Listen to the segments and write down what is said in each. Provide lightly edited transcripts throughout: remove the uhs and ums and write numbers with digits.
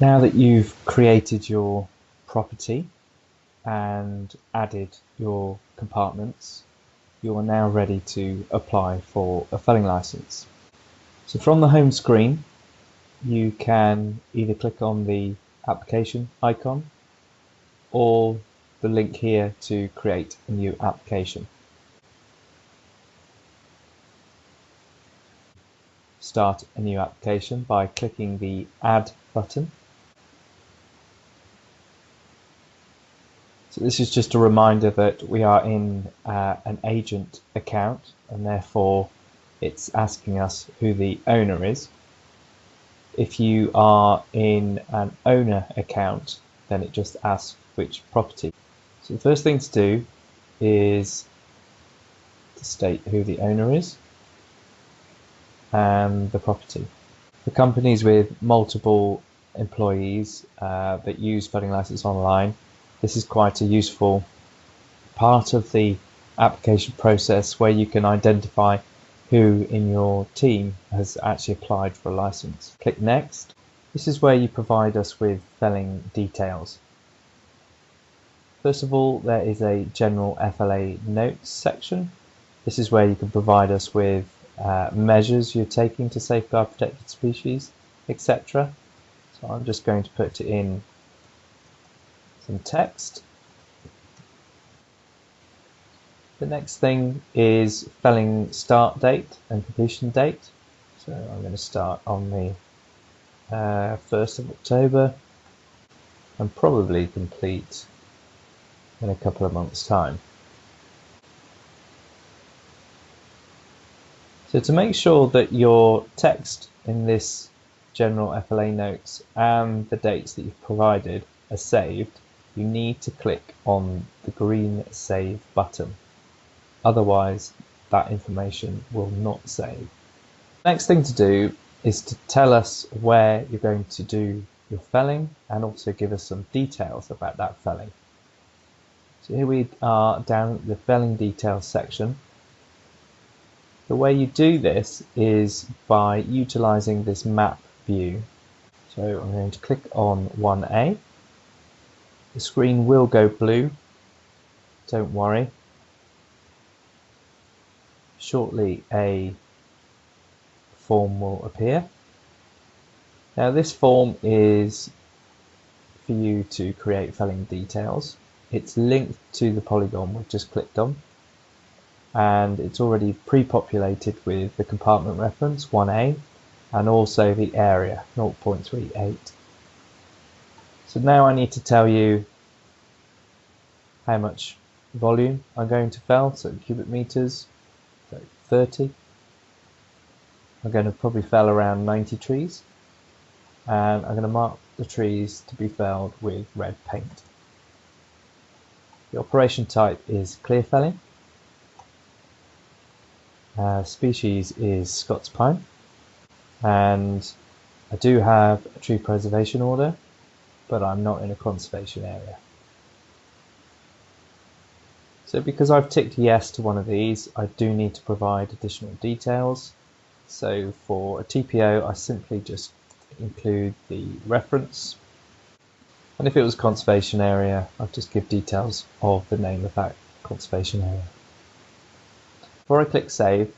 Now that you've created your property and added your compartments, you are now ready to apply for a felling license. So from the home screen, you can either click on the application icon or the link here to create a new application. Start a new application by clicking the Add button. So this is just a reminder that we are in an agent account, and therefore it's asking us who the owner is. If you are in an owner account, then it just asks which property. So the first thing to do is to state who the owner is and the property. For companies with multiple employees that use felling license online, this is quite a useful part of the application process where you can identify who in your team has actually applied for a license. Click Next. This is where you provide us with felling details. First of all, there is a general FLA notes section. This is where you can provide us with measures you're taking to safeguard protected species, etc. So I'm just going to put in some text. The next thing is felling start date and completion date. So I'm going to start on the 1st of October and probably complete in a couple of months' time. So to make sure that your text in this general FLA notes and the dates that you've provided are saved, you need to click on the green Save button. Otherwise, that information will not save. Next thing to do is to tell us where you're going to do your felling and also give us some details about that felling. So here we are down at the felling details section. The way you do this is by utilizing this map view. So I'm going to click on 1A. The screen will go blue, don't worry. Shortly a form will appear. Now this form is for you to create felling details. It's linked to the polygon we've just clicked on, and it's already pre-populated with the compartment reference 1A and also the area 0.38. So now I need to tell you how much volume I'm going to fell, so cubic meters, so 30. I'm going to probably fell around 90 trees, and I'm going to mark the trees to be felled with red paint. The operation type is clear felling. Species is Scots pine, and I do have a tree preservation order, but I'm not in a conservation area. So because I've ticked yes to one of these, I do need to provide additional details. So for a TPO, I simply just include the reference, and if it was conservation area, I'll just give details of the name of that conservation area. Before I click save,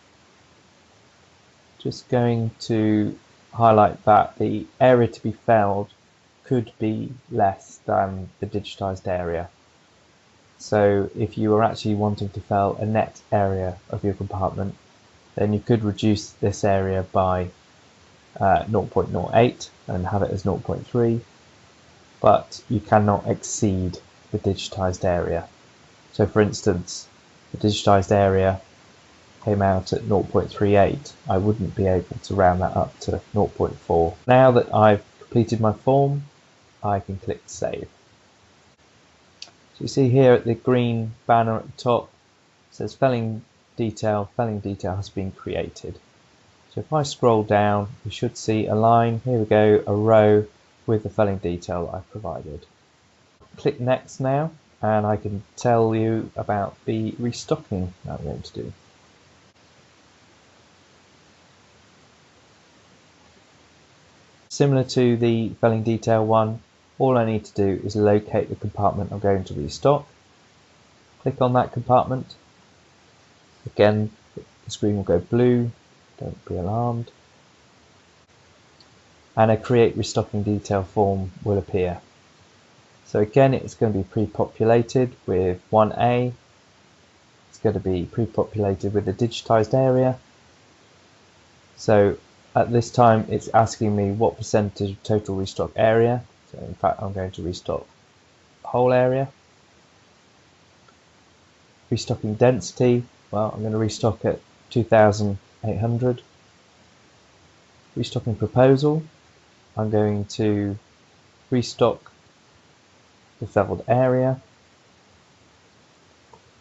just going to highlight that the area to be felled could be less than the digitized area. So if you were actually wanting to fell a net area of your compartment, then you could reduce this area by 0.08 and have it as 0.3, but you cannot exceed the digitized area. So for instance, the digitized area came out at 0.38, I wouldn't be able to round that up to 0.4. Now that I've completed my form, I can click save. So you see here at the green banner at the top, it says felling detail has been created. So if I scroll down, you should see a line, here we go, a row with the felling detail that I've provided. Click next now, and I can tell you about the restocking that I'm going to do. Similar to the felling detail one, all I need to do is locate the compartment I'm going to restock. Click on that compartment. Again, the screen will go blue, don't be alarmed. And a create restocking detail form will appear. So again, it's going to be pre-populated with 1A. It's going to be pre-populated with a digitized area. So at this time, it's asking me what percentage of total restock area. So in fact, I'm going to restock the whole area. Restocking density, well, I'm going to restock at 2,800. Restocking proposal, I'm going to restock the felled area.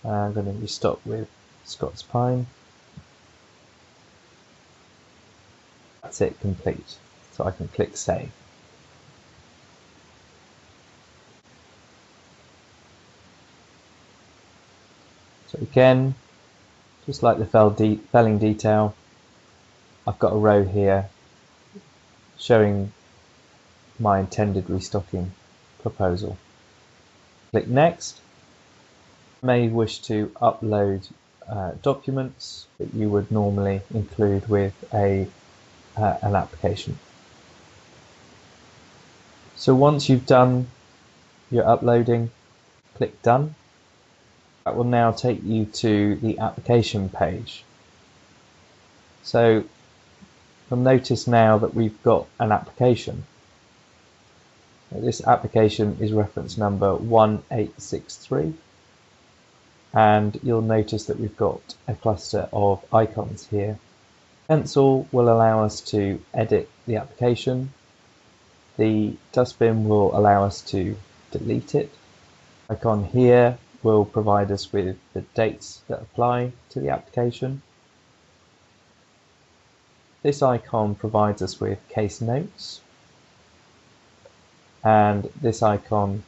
I'm going to restock with Scots pine. That's it, complete. So I can click save. So again, just like the felling detail, I've got a row here showing my intended restocking proposal. Click next. You may wish to upload documents that you would normally include with an application. So once you've done your uploading, click done. That will now take you to the application page. So you'll notice now that we've got an application. This application is reference number 1863, and you'll notice that we've got a cluster of icons here. Pencil will allow us to edit the application. The dustbin will allow us to delete it. Icon here will provide us with the dates that apply to the application. This icon provides us with case notes, and this icon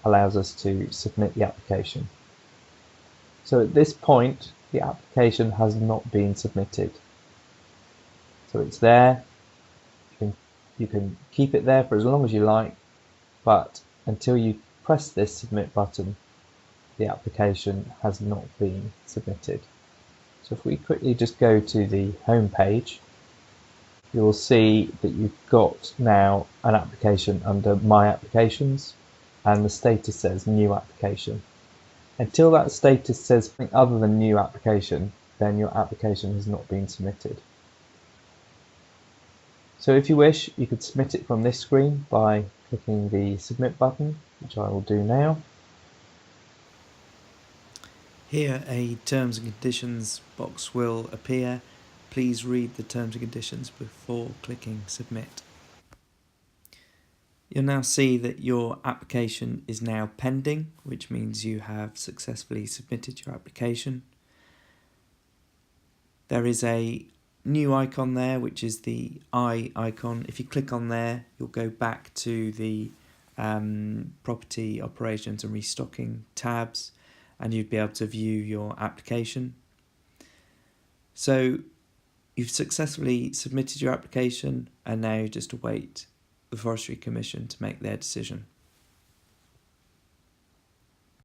allows us to submit the application. So at this point, the application has not been submitted. So it's there. You can keep it there for as long as you like, but until you press this submit button, the application has not been submitted. So if we quickly just go to the home page, you will see that you've got now an application under My Applications, and the status says New Application. Until that status says something other than New Application, then your application has not been submitted. So if you wish, you could submit it from this screen by clicking the Submit button, which I will do now. Here a terms and conditions box will appear. Please read the terms and conditions before clicking submit. You'll now see that your application is now pending, which means you have successfully submitted your application. There is a new icon there, which is the eye icon. If you click on there, you'll go back to the property operations and restocking tabs, and you'd be able to view your application. So you've successfully submitted your application, and now you just await the Forestry Commission to make their decision.